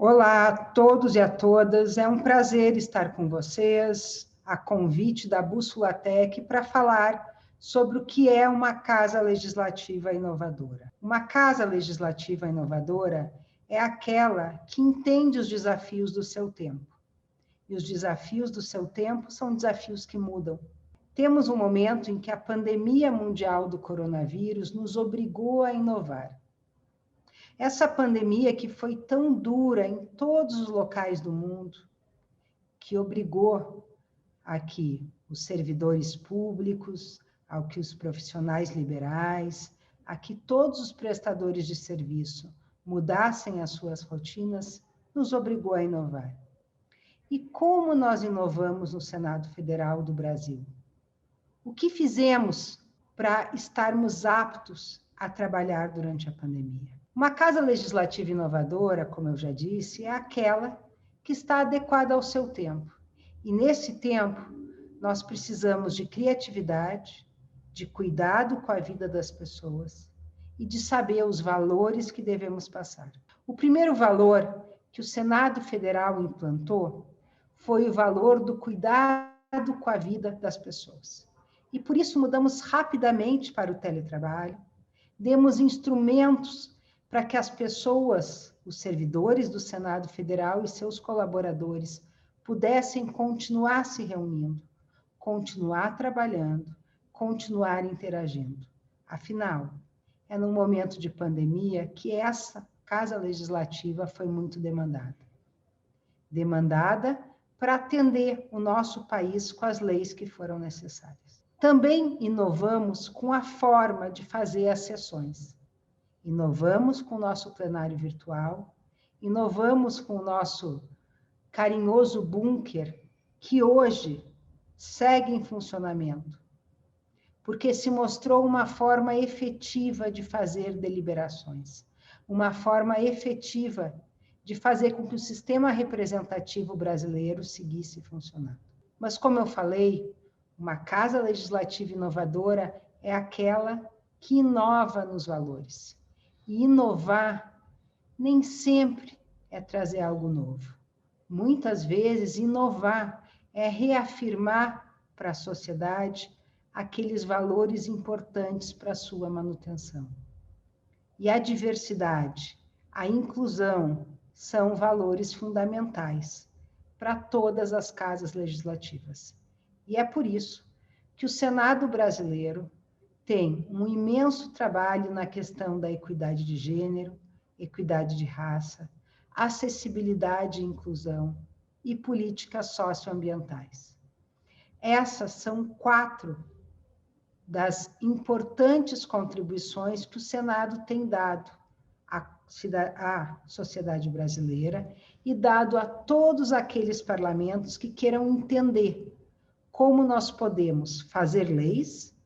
Olá a todos e a todas, é um prazer estar com vocês, a convite da Bússola Tech, para falar sobre o que é uma casa legislativa inovadora. Uma casa legislativa inovadora é aquela que entende os desafios do seu tempo. E os desafios do seu tempo são desafios que mudam. Temos um momento em que a pandemia mundial do coronavírus nos obrigou a inovar. Essa pandemia que foi tão dura em todos os locais do mundo, que obrigou a que os servidores públicos, ao que os profissionais liberais, a que todos os prestadores de serviço mudassem as suas rotinas, nos obrigou a inovar. E como nós inovamos no Senado Federal do Brasil? O que fizemos para estarmos aptos a trabalhar durante a pandemia? Uma casa legislativa inovadora, como eu já disse, é aquela que está adequada ao seu tempo. E nesse tempo, nós precisamos de criatividade, de cuidado com a vida das pessoas e de saber os valores que devemos passar. O primeiro valor que o Senado Federal implantou foi o valor do cuidado com a vida das pessoas. E por isso mudamos rapidamente para o teletrabalho, demos instrumentos para que as pessoas, os servidores do Senado Federal e seus colaboradores, pudessem continuar se reunindo, continuar trabalhando, continuar interagindo. Afinal, é num momento de pandemia que essa Casa Legislativa foi muito demandada. Demandada para atender o nosso país com as leis que foram necessárias. Também inovamos com a forma de fazer as sessões. Inovamos com o nosso plenário virtual, inovamos com o nosso carinhoso bunker, que hoje segue em funcionamento, porque se mostrou uma forma efetiva de fazer deliberações, uma forma efetiva de fazer com que o sistema representativo brasileiro seguisse funcionando. Mas, como eu falei, uma casa legislativa inovadora é aquela que inova nos valores. E inovar nem sempre é trazer algo novo. Muitas vezes, inovar é reafirmar para a sociedade aqueles valores importantes para a sua manutenção. E a diversidade, a inclusão, são valores fundamentais para todas as casas legislativas. E é por isso que o Senado brasileiro tem um imenso trabalho na questão da equidade de gênero, equidade de raça, acessibilidade e inclusão e políticas socioambientais. Essas são 4 das importantes contribuições que o Senado tem dado à sociedade brasileira e dado a todos aqueles parlamentos que queiram entender como nós podemos fazer leis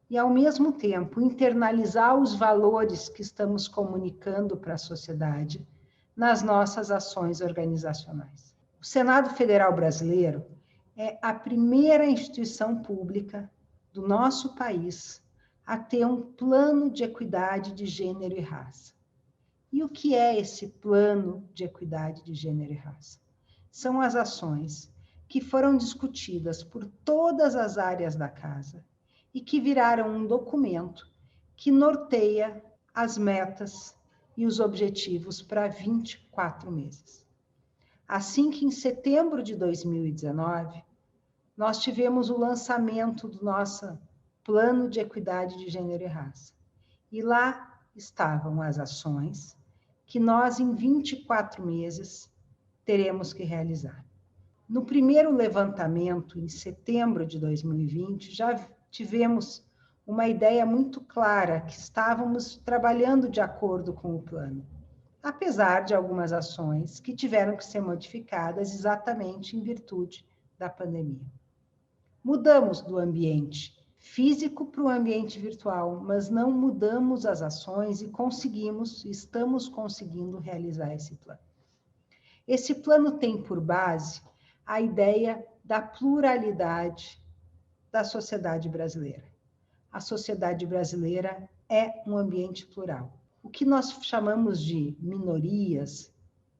e, ao mesmo tempo, internalizar os valores que estamos comunicando para a sociedade nas nossas ações organizacionais. O Senado Federal Brasileiro é a primeira instituição pública do nosso país a ter um plano de equidade de gênero e raça. E o que é esse plano de equidade de gênero e raça? São as ações que foram discutidas por todas as áreas da casa e que viraram um documento que norteia as metas e os objetivos para 24 meses. Assim que em setembro de 2019, nós tivemos o lançamento do nosso Plano de Equidade de Gênero e Raça. E lá estavam as ações que nós, em 24 meses, teremos que realizar. No primeiro levantamento, em setembro de 2020, já tivemos uma ideia muito clara que estávamos trabalhando de acordo com o plano, apesar de algumas ações que tiveram que ser modificadas exatamente em virtude da pandemia. Mudamos do ambiente físico para o ambiente virtual, mas não mudamos as ações e estamos conseguindo realizar esse plano. Esse plano tem por base a ideia da pluralidade da sociedade brasileira. A sociedade brasileira é um ambiente plural. O que nós chamamos de minorias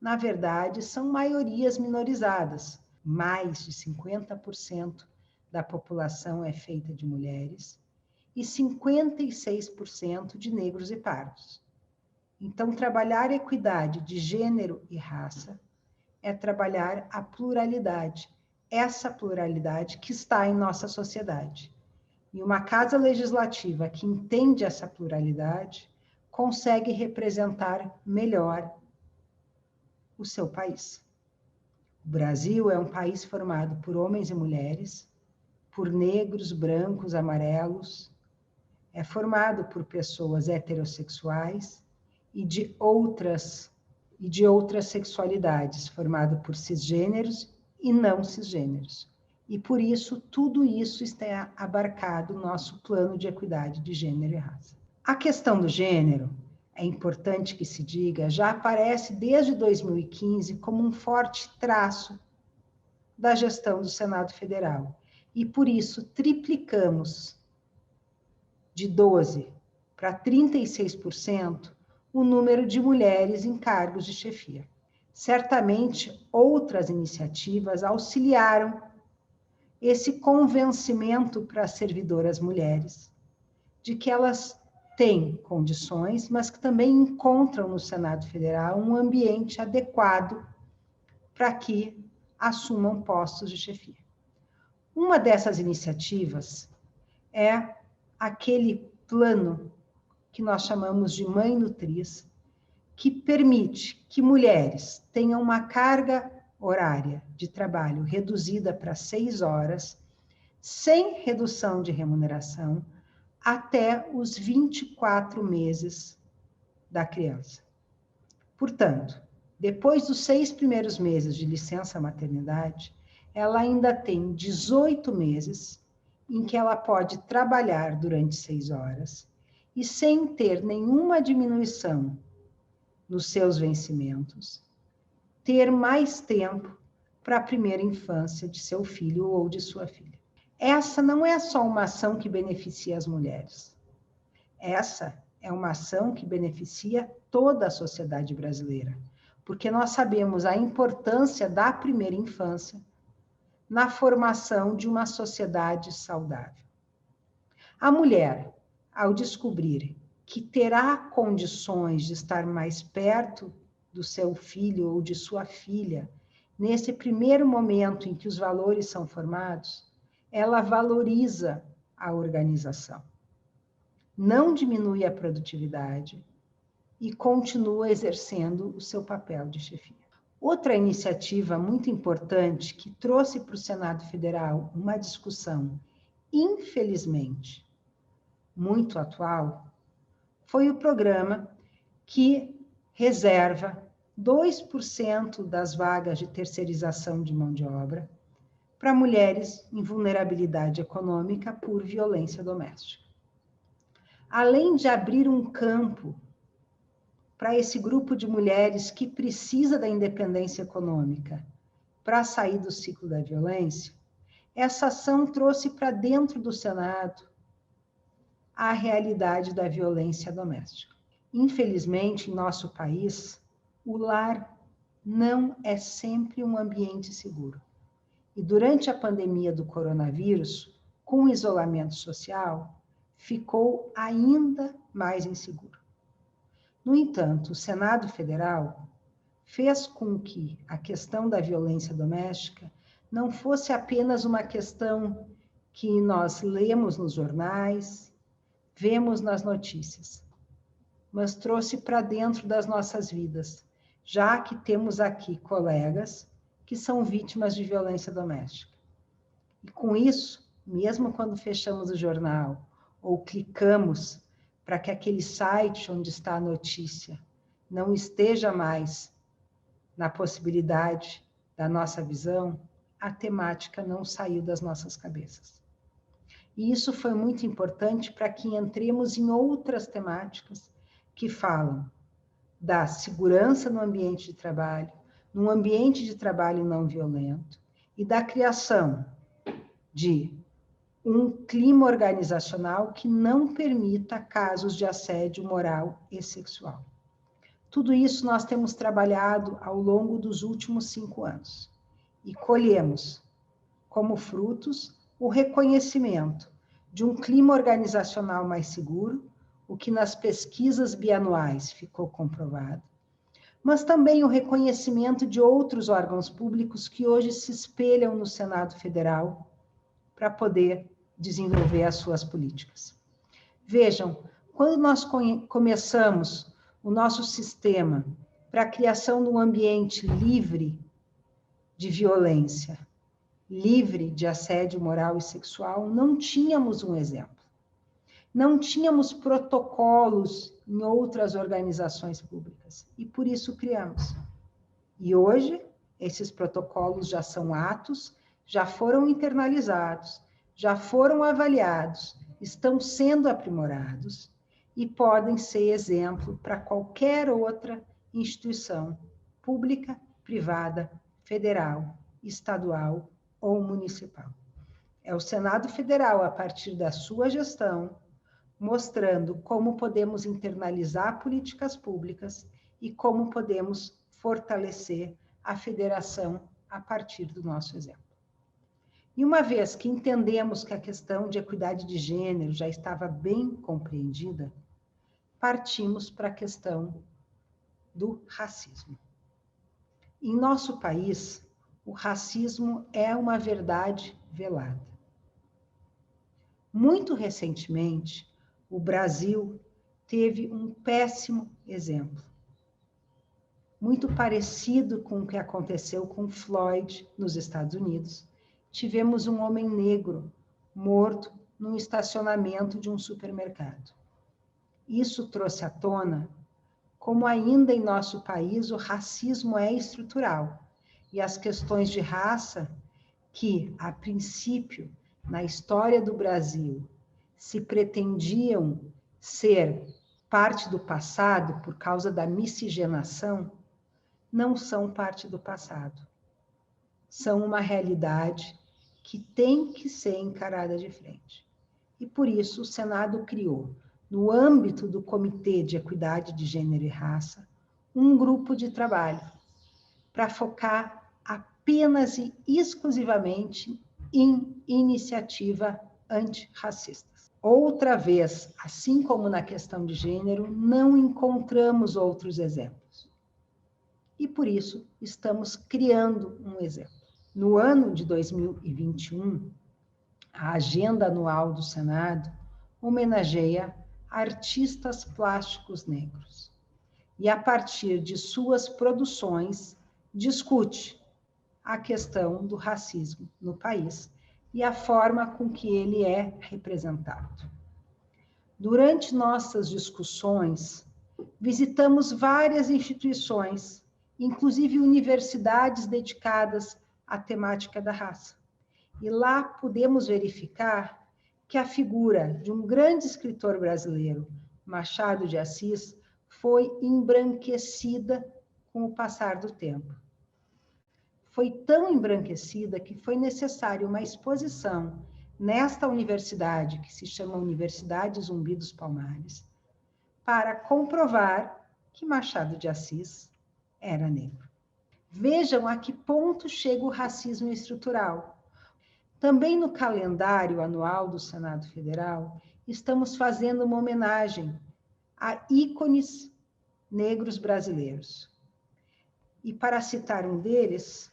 na verdade, são maiorias minorizadas. Mais de 50% da população é feita de mulheres e 56% de negros e pardos. Então, trabalhar equidade de gênero e raça é trabalhar a pluralidade, essa pluralidade que está em nossa sociedade. E uma casa legislativa que entende essa pluralidade consegue representar melhor o seu país. O Brasil é um país formado por homens e mulheres, por negros, brancos, amarelos, é formado por pessoas heterossexuais e de outras sexualidades, formado por cisgêneros e não cisgêneros. E por isso, tudo isso está abarcado no nosso plano de equidade de gênero e raça. A questão do gênero, é importante que se diga, já aparece desde 2015 como um forte traço da gestão do Senado Federal. E por isso triplicamos de 12% para 36% o número de mulheres em cargos de chefia. Certamente, outras iniciativas auxiliaram esse convencimento para as servidoras mulheres de que elas têm condições, mas que também encontram no Senado Federal um ambiente adequado para que assumam postos de chefia. Uma dessas iniciativas é aquele plano que nós chamamos de Mãe Nutriz, que permite que mulheres tenham uma carga horária de trabalho reduzida para 6 horas, sem redução de remuneração, até os 24 meses da criança. Portanto, depois dos 6 primeiros meses de licença maternidade, ela ainda tem 18 meses em que ela pode trabalhar durante 6 horas e sem ter nenhuma diminuição nos seus vencimentos, ter mais tempo para a primeira infância de seu filho ou de sua filha. Essa não é só uma ação que beneficia as mulheres. Essa é uma ação que beneficia toda a sociedade brasileira, porque nós sabemos a importância da primeira infância na formação de uma sociedade saudável. A mulher, ao descobrir que terá condições de estar mais perto do seu filho ou de sua filha, nesse primeiro momento em que os valores são formados, ela valoriza a organização. Não diminui a produtividade e continua exercendo o seu papel de chefia. Outra iniciativa muito importante que trouxe para o Senado Federal uma discussão, infelizmente, muito atual, foi o programa que reserva 2% das vagas de terceirização de mão de obra para mulheres em vulnerabilidade econômica por violência doméstica. Além de abrir um campo para esse grupo de mulheres que precisa da independência econômica para sair do ciclo da violência, essa ação trouxe para dentro do Senado a realidade da violência doméstica. Infelizmente, em nosso país, o lar não é sempre um ambiente seguro. E durante a pandemia do coronavírus, com o isolamento social, ficou ainda mais inseguro. No entanto, o Senado Federal fez com que a questão da violência doméstica não fosse apenas uma questão que nós lemos nos jornais, vemos nas notícias, mas trouxe para dentro das nossas vidas, já que temos aqui colegas que são vítimas de violência doméstica. E com isso, mesmo quando fechamos o jornal ou clicamos para que aquele site onde está a notícia não esteja mais na possibilidade da nossa visão, a temática não saiu das nossas cabeças. E isso foi muito importante para que entremos em outras temáticas que falam da segurança no ambiente de trabalho, num ambiente de trabalho não violento, e da criação de um clima organizacional que não permita casos de assédio moral e sexual. Tudo isso nós temos trabalhado ao longo dos últimos 5 anos e colhemos como frutos o reconhecimento de um clima organizacional mais seguro, o que nas pesquisas bianuais ficou comprovado, mas também o reconhecimento de outros órgãos públicos que hoje se espelham no Senado Federal para poder desenvolver as suas políticas. Vejam, quando nós começamos o nosso sistema para a criação de um ambiente livre de violência, livre de assédio moral e sexual, não tínhamos um exemplo. Não tínhamos protocolos em outras organizações públicas, e por isso criamos. E hoje, esses protocolos já são atos, já foram internalizados, já foram avaliados, estão sendo aprimorados e podem ser exemplo para qualquer outra instituição pública, privada, federal, estadual ou municipal. É o Senado Federal, a partir da sua gestão, mostrando como podemos internalizar políticas públicas e como podemos fortalecer a federação a partir do nosso exemplo. E uma vez que entendemos que a questão de equidade de gênero já estava bem compreendida, partimos para a questão do racismo. Em nosso país, o racismo é uma verdade velada. Muito recentemente, o Brasil teve um péssimo exemplo, muito parecido com o que aconteceu com Floyd nos Estados Unidos. Tivemos um homem negro morto num estacionamento de um supermercado. Isso trouxe à tona como ainda em nosso país o racismo é estrutural e as questões de raça que, a princípio, na história do Brasil, se pretendiam ser parte do passado por causa da miscigenação, não são parte do passado. São uma realidade que tem que ser encarada de frente. E por isso o Senado criou, no âmbito do Comitê de Equidade de Gênero e Raça, um grupo de trabalho para focar apenas e exclusivamente em iniciativa antirracistas. Outra vez, assim como na questão de gênero, não encontramos outros exemplos. E por isso estamos criando um exemplo. No ano de 2021, a agenda anual do Senado homenageia artistas plásticos negros. E a partir de suas produções, discute a questão do racismo no país e a forma com que ele é representado. Durante nossas discussões, visitamos várias instituições, inclusive universidades dedicadas à temática da raça. E lá pudemos verificar que a figura de um grande escritor brasileiro, Machado de Assis, foi embranquecida com o passar do tempo. Foi tão embranquecida que foi necessária uma exposição nesta universidade, que se chama Universidade Zumbi dos Palmares, para comprovar que Machado de Assis era negro. Vejam a que ponto chega o racismo estrutural. Também no calendário anual do Senado Federal, estamos fazendo uma homenagem a ícones negros brasileiros. E para citar um deles,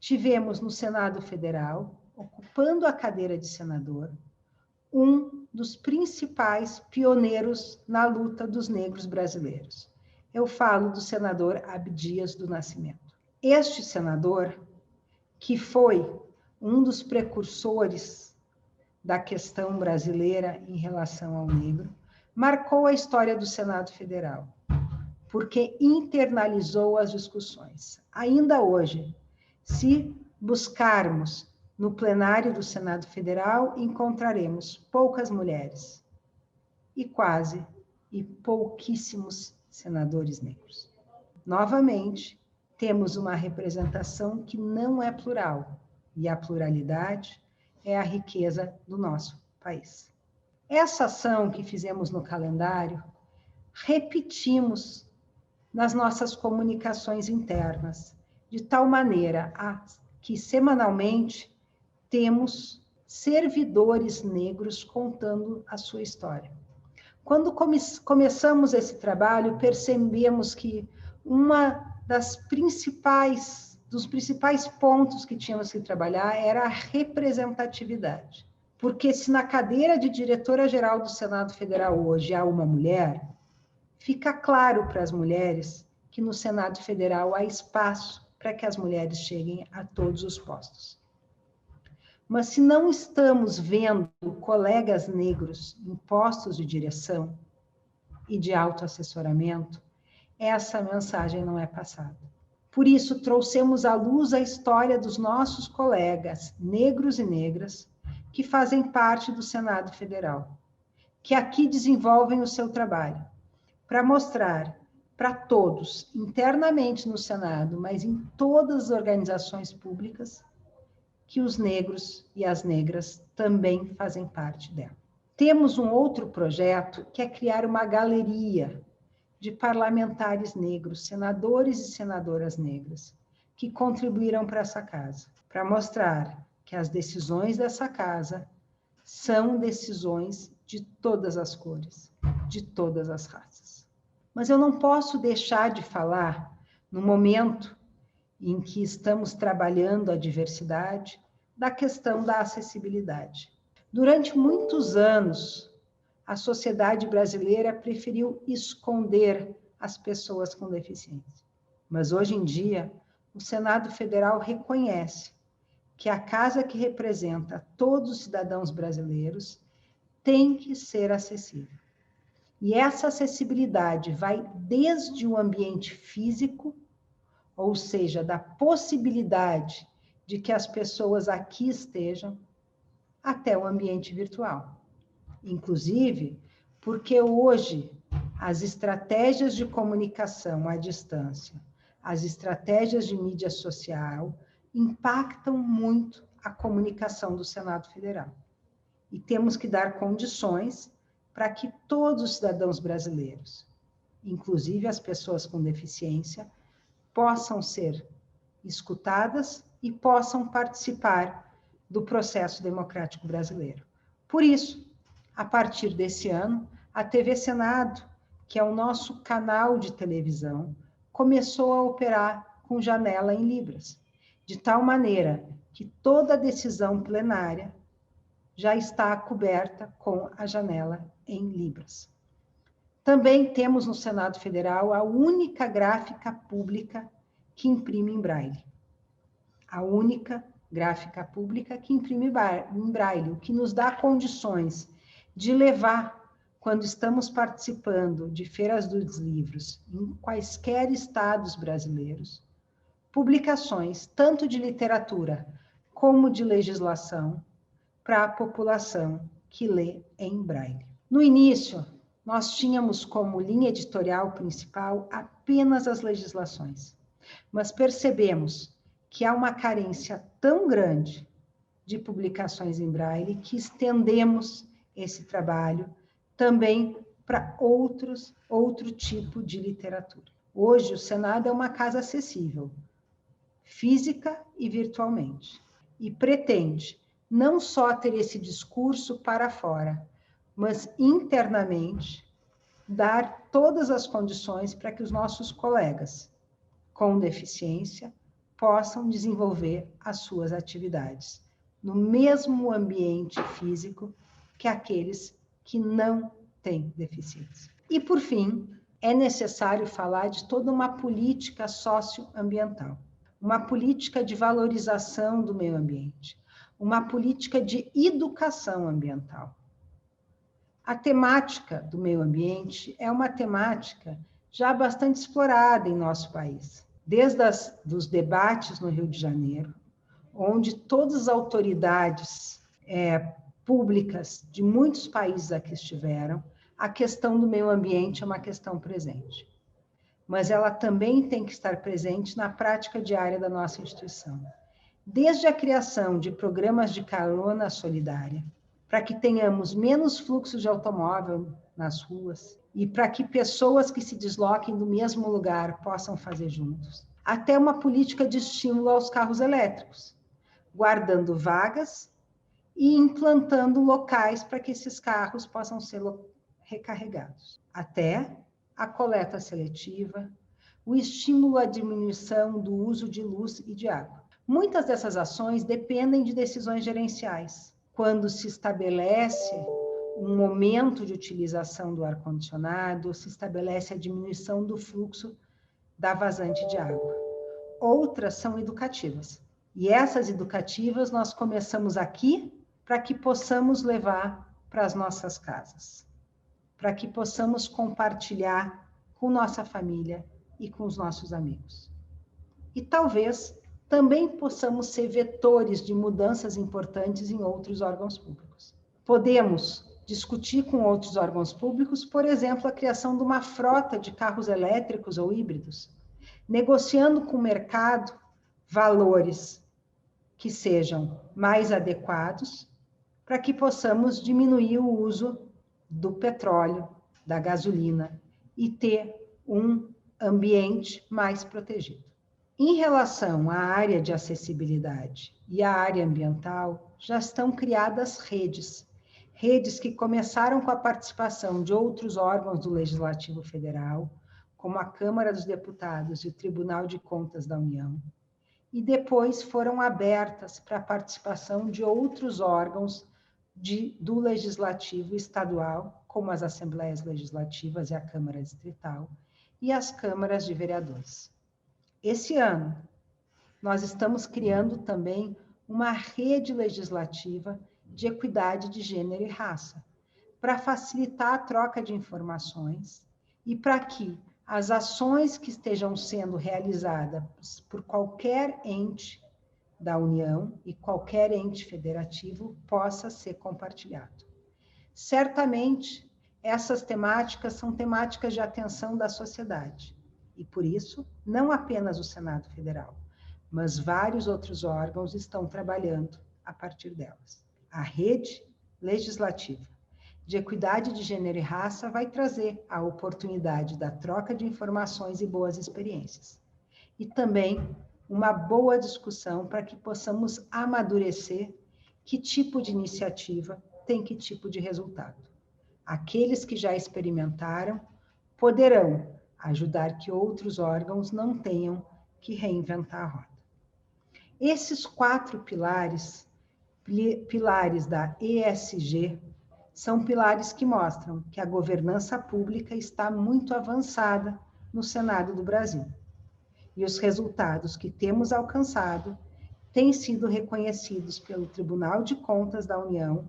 tivemos no Senado Federal, ocupando a cadeira de senador, um dos principais pioneiros na luta dos negros brasileiros. Eu falo do senador Abdias do Nascimento. Este senador, que foi um dos precursores da questão brasileira em relação ao negro, marcou a história do Senado Federal, porque internalizou as discussões. Ainda hoje, se buscarmos no plenário do Senado Federal, encontraremos poucas mulheres e pouquíssimos senadores negros. Novamente, temos uma representação que não é plural, e a pluralidade é a riqueza do nosso país. Essa ação que fizemos no calendário, repetimos nas nossas comunicações internas, de tal maneira que semanalmente temos servidores negros contando a sua história. Quando começamos esse trabalho, percebemos que dos principais pontos que tínhamos que trabalhar era a representatividade. Porque se na cadeira de diretora-geral do Senado Federal hoje há uma mulher, fica claro para as mulheres que no Senado Federal há espaço para que as mulheres cheguem a todos os postos. Mas se não estamos vendo colegas negros em postos de direção e de autoassessoramento, essa mensagem não é passada. Por isso, trouxemos à luz a história dos nossos colegas negros e negras que fazem parte do Senado Federal, que aqui desenvolvem o seu trabalho, para mostrar para todos, internamente no Senado, mas em todas as organizações públicas, que os negros e as negras também fazem parte dela. Temos um outro projeto que é criar uma galeria de parlamentares negros, senadores e senadoras negras, que contribuíram para essa casa, para mostrar que as decisões dessa casa são decisões de todas as cores, de todas as raças. Mas eu não posso deixar de falar, no momento em que estamos trabalhando a diversidade, da questão da acessibilidade. Durante muitos anos, a sociedade brasileira preferiu esconder as pessoas com deficiência. Mas hoje em dia, o Senado Federal reconhece que a casa que representa todos os cidadãos brasileiros tem que ser acessível. E essa acessibilidade vai desde o ambiente físico, ou seja, da possibilidade de que as pessoas aqui estejam, até o ambiente virtual. Inclusive, porque hoje as estratégias de comunicação à distância, as estratégias de mídia social, impactam muito a comunicação do Senado Federal. E temos que dar condições para que todos os cidadãos brasileiros, inclusive as pessoas com deficiência, possam ser escutadas e possam participar do processo democrático brasileiro. Por isso, a partir desse ano, a TV Senado, que é o nosso canal de televisão, começou a operar com janela em Libras, de tal maneira que toda decisão plenária já está coberta com a janela em Libras. Também temos no Senado Federal a única gráfica pública que imprime em braille. A única gráfica pública que imprime em braille, o que nos dá condições de levar, quando estamos participando de feiras dos livros, em quaisquer estados brasileiros, publicações tanto de literatura como de legislação para a população que lê em braille. No início, nós tínhamos como linha editorial principal apenas as legislações, mas percebemos que há uma carência tão grande de publicações em braille que estendemos esse trabalho também para outro tipo de literatura. Hoje, o Senado é uma casa acessível, física e virtualmente, e pretende não só ter esse discurso para fora, mas internamente dar todas as condições para que os nossos colegas com deficiência possam desenvolver as suas atividades no mesmo ambiente físico que aqueles que não têm deficiência. E, por fim, é necessário falar de toda uma política socioambiental, uma política de valorização do meio ambiente, uma política de educação ambiental. A temática do meio ambiente é uma temática já bastante explorada em nosso país, desde os debates no Rio de Janeiro, onde todas as autoridades públicas de muitos países aqui estiveram, a questão do meio ambiente é uma questão presente. Mas ela também tem que estar presente na prática diária da nossa instituição. Desde a criação de programas de carona solidária, para que tenhamos menos fluxo de automóvel nas ruas, e para que pessoas que se desloquem do mesmo lugar possam fazer juntos. Até uma política de estímulo aos carros elétricos, guardando vagas e implantando locais para que esses carros possam ser recarregados. Até a coleta seletiva, o estímulo à diminuição do uso de luz e de água. Muitas dessas ações dependem de decisões gerenciais. Quando se estabelece um momento de utilização do ar-condicionado, se estabelece a diminuição do fluxo da vazante de água. Outras são educativas. E essas educativas nós começamos aqui para que possamos levar para as nossas casas, para que possamos compartilhar com nossa família e com os nossos amigos. E talvez também possamos ser vetores de mudanças importantes em outros órgãos públicos. Podemos discutir com outros órgãos públicos, por exemplo, a criação de uma frota de carros elétricos ou híbridos, negociando com o mercado valores que sejam mais adequados para que possamos diminuir o uso do petróleo, da gasolina e ter um ambiente mais protegido. Em relação à área de acessibilidade e à área ambiental, já estão criadas redes que começaram com a participação de outros órgãos do Legislativo Federal, como a Câmara dos Deputados e o Tribunal de Contas da União, e depois foram abertas para a participação de outros órgãos do Legislativo Estadual, como as Assembleias Legislativas e a Câmara Distrital, e as câmaras de vereadores. Esse ano, nós estamos criando também uma rede legislativa de equidade de gênero e raça, para facilitar a troca de informações e para que as ações que estejam sendo realizadas por qualquer ente da União e qualquer ente federativo possa ser compartilhado. Certamente, essas temáticas são temáticas de atenção da sociedade, e por isso, não apenas o Senado Federal, mas vários outros órgãos estão trabalhando a partir delas. A rede legislativa de equidade de gênero e raça vai trazer a oportunidade da troca de informações e boas experiências. E também uma boa discussão para que possamos amadurecer que tipo de iniciativa tem que tipo de resultado. Aqueles que já experimentaram poderão ajudar que outros órgãos não tenham que reinventar a roda. Esses 4 pilares da ESG, são pilares que mostram que a governança pública está muito avançada no Senado do Brasil. E os resultados que temos alcançado têm sido reconhecidos pelo Tribunal de Contas da União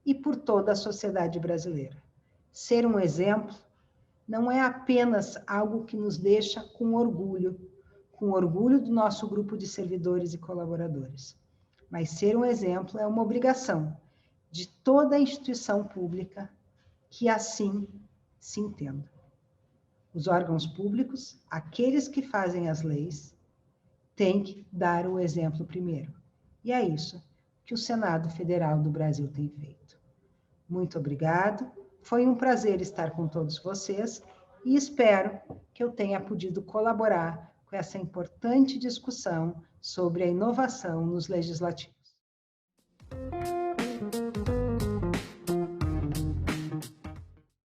e por toda a sociedade brasileira. Ser um exemplo não é apenas algo que nos deixa com orgulho do nosso grupo de servidores e colaboradores, mas ser um exemplo é uma obrigação de toda a instituição pública que assim se entenda. Os órgãos públicos, aqueles que fazem as leis, têm que dar o exemplo primeiro. E é isso que o Senado Federal do Brasil tem feito. Muito obrigado, foi um prazer estar com todos vocês e espero que eu tenha podido colaborar com essa importante discussão sobre a inovação nos legislativos.